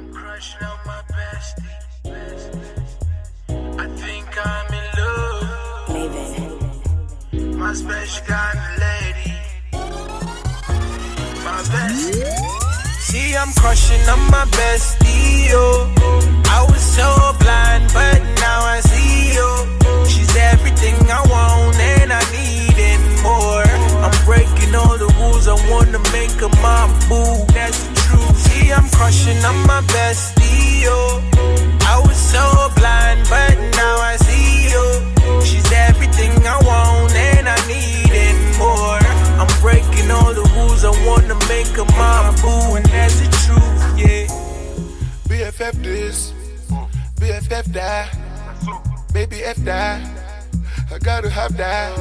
I'm crushing on my bestie. I think I'm in love. My special kind of lady. My bestie. See, I'm crushing on my bestie, yo. I was so blind, but now I see, yo. She's everything I want and I need and more. I'm breaking all the rules, I wanna make her my boo. That's the truth. See, I'm crushing on my bestie, yo. I was so blind, but now I see, yo. She's everything I want and I need and more. I'm breaking all the rules, I wanna make her my boo, and that's the truth, yeah. BFF this, BFF that, baby F that, I gotta have that.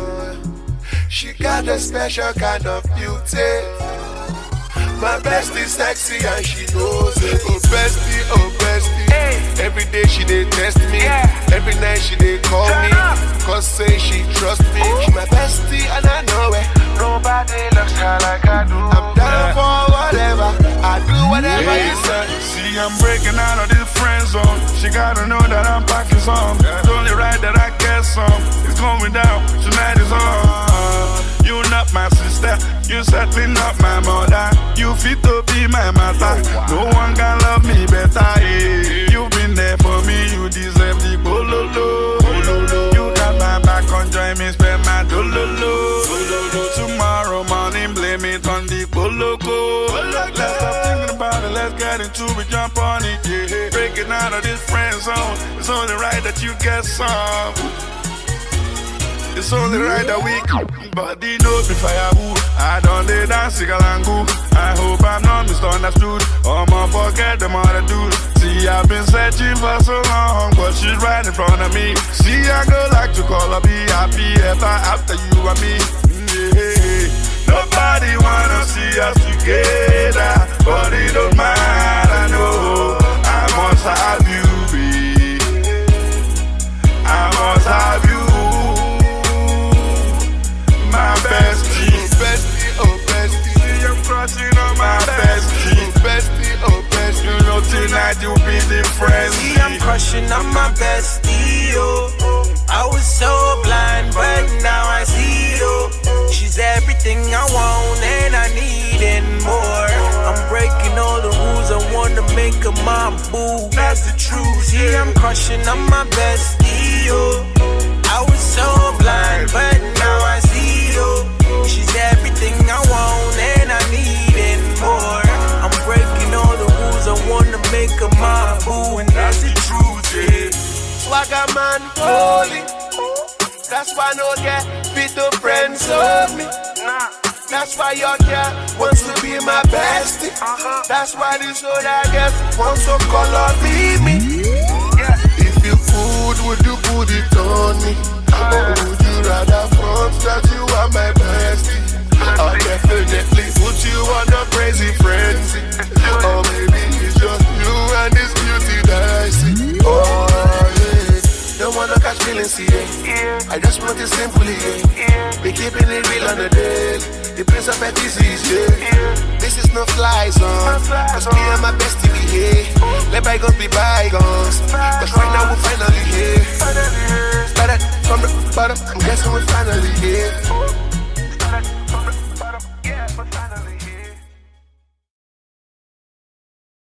She got a special kind of beauty. My bestie sexy and she knows it. Oh bestie, oh bestie. Hey. Every day she dey test me, Yeah. every night she dey call Turn me. up. Cause say she trust me. She my bestie and I know it. Nobody looks her like I do. I'm down for whatever, I do whatever you say. See, I'm breaking out of this friend zone. She gotta know that I'm packing some. It's only right that I get some. It's going down, tonight is on. You not my sister, you certainly not my mother. You fit to be my mother. No one can love me better. Yeah. You've been there for me, you deserve the bololo. You got my back on, join me, spend my dololo. Tomorrow morning, blame it on the boloko. Let's stop thinking about it, let's get into it, jump on it, yeah. Breaking out of this friend zone, it's only right that you get some. It's only right that we body know me firewood. I don't dey dance sigalangu. I hope I'm not misunderstood. I'ma forget them other dudes. See, I've been searching for so long, but she's right in front of me. See, I go like to call her, be happy ever after you and me. Yeah. Nobody wanna see us together, but it don't matter, no. I must have you, babe. I must have you. My bestie, Oh bestie, oh bestie. see I'm crushing on my bestie. Oh bestie, oh bestie. You know tonight you'll be different. See, I'm crushing on my bestie, yo. I was so blind, but now I see, yo. She's everything I want and I need and more. I'm breaking all the rules, I wanna make her my boo. That's the truth. See, I'm crushing on my bestie, yo. I was so blind, but now I see, yo. She's everything I want and I need and more. I'm breaking all the rules, I wanna make her my boo, and that's the truth, yeah. Swagger man, holy. That's why no get fit to friends of me. Nah. That's why your girl wants to be my bestie. That's why this other girl wants to call on me. Yeah. If you could, would you put it on me? Or would you rather front that you are my bestie? I'll definitely put you on a crazy frenzy. Or maybe it's just you and this beauty that I see. Oh yeah. Don't wanna catch feelings here. I just want it simply, yeah. Be keeping it real on the daily. The prince of pet disease, yeah. This is no fly zone. Cause me and my bestie be here. Let bygones be bygones. Cause right now we're finally here. Started from the bottom, I'm guessing we're finally here.